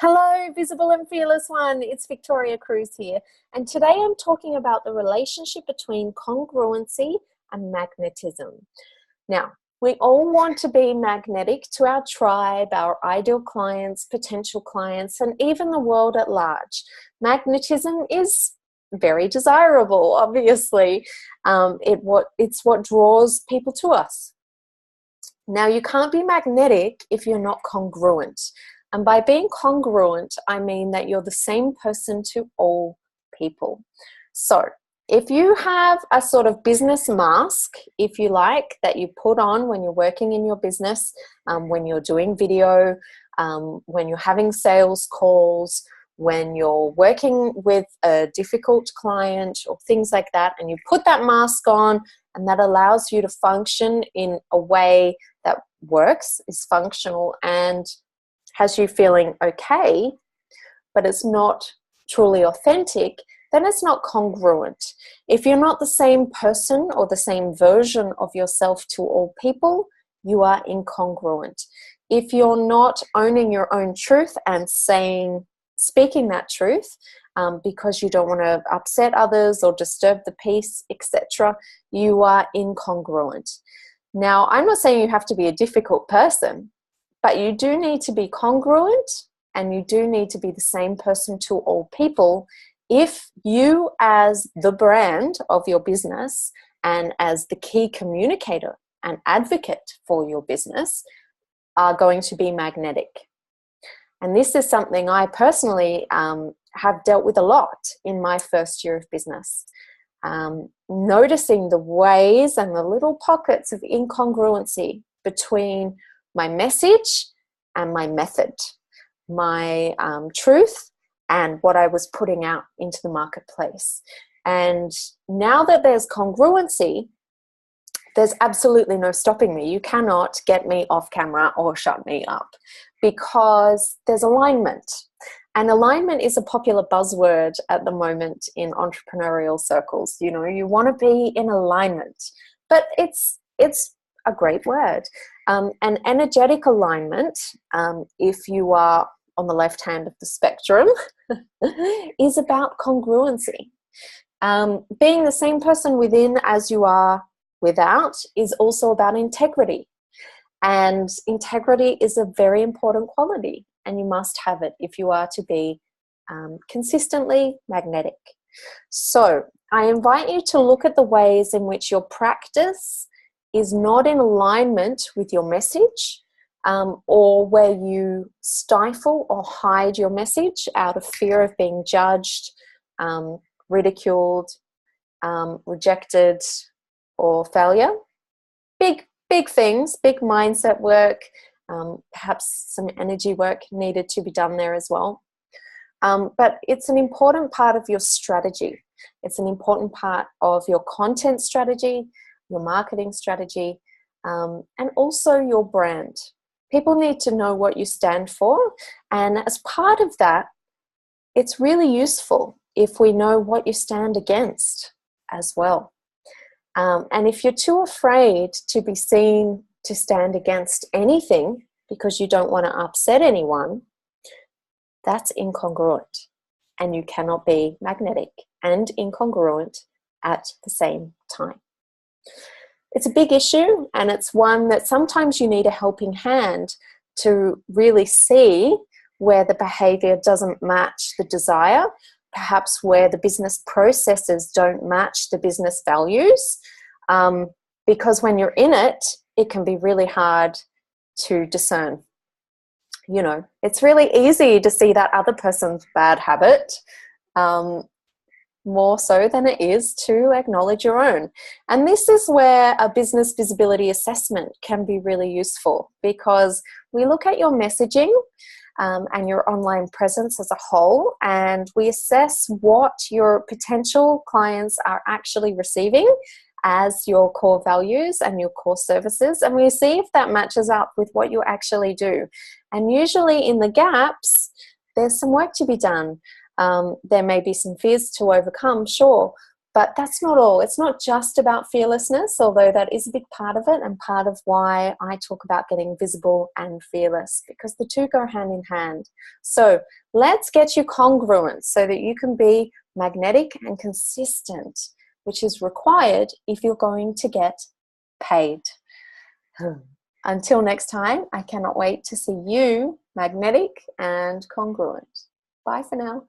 Hello, visible and fearless one. It's Victoria Cruz here. And today I'm talking about the relationship between congruency and magnetism. Now, we all want to be magnetic to our tribe, our ideal clients, potential clients, and even the world at large. Magnetism is very desirable, obviously. It's what draws people to us. Now, you can't be magnetic if you're not congruent. And by being congruent, I mean that you're the same person to all people. So if you have a sort of business mask, if you like, that you put on when you're working in your business, when you're doing video, when you're having sales calls, when you're working with a difficult client or things like that, and you put that mask on and that allows you to function in a way that works, is functional, and has you feeling okay, but it's not truly authentic, then it's not congruent. If you're not the same person or the same version of yourself to all people, you are incongruent. If you're not owning your own truth and speaking that truth because you don't want to upset others or disturb the peace, etc., you are incongruent. Now, I'm not saying you have to be a difficult person, but you do need to be congruent and you do need to be the same person to all people if you, as the brand of your business and as the key communicator and advocate for your business, are going to be magnetic. And this is something I personally have dealt with a lot in my first year of business. Noticing the ways and the little pockets of incongruency between my message and my method, my truth and what I was putting out into the marketplace. And now that there's congruency, there's absolutely no stopping me. You cannot get me off camera or shut me up because there's alignment. And alignment is a popular buzzword at the moment in entrepreneurial circles. You know, you want to be in alignment, but it's a great word. An energetic alignment, if you are on the left hand of the spectrum, is about congruency. Being the same person within as you are without is also about integrity. And integrity is a very important quality, and you must have it if you are to be consistently magnetic. So I invite you to look at the ways in which your practice is not in alignment with your message, or where you stifle or hide your message out of fear of being judged, ridiculed, rejected, or failure. Big things, big mindset work, perhaps some energy work needed to be done there as well. But it's an important part of your strategy. It's an important part of your content strategy, your marketing strategy, and also your brand. People need to know what you stand for. And as part of that, it's really useful if we know what you stand against as well. And if you're too afraid to be seen to stand against anything because you don't want to upset anyone, that's incongruent. And you cannot be magnetic and incongruent at the same time. It's a big issue, and it's one that sometimes you need a helping hand to really see where the behavior doesn't match the desire, perhaps where the business processes don't match the business values, because when you're in it, it can be really hard to discern. You know, it's really easy to see that other person's bad habit, more so than it is to acknowledge your own. And this is where a business visibility assessment can be really useful, because we look at your messaging and your online presence as a whole, and we assess what your potential clients are actually receiving as your core values and your core services, and we see if that matches up with what you actually do. And usually in the gaps, there's some work to be done. There may be some fears to overcome, sure, But that's not all. It's not just about fearlessness, although that is a big part of it and part of why I talk about getting visible and fearless, because the two go hand in hand. So let's get you congruent so that you can be magnetic and consistent, which is required if you're going to get paid. Until next time, I cannot wait to see you magnetic and congruent. Bye for now.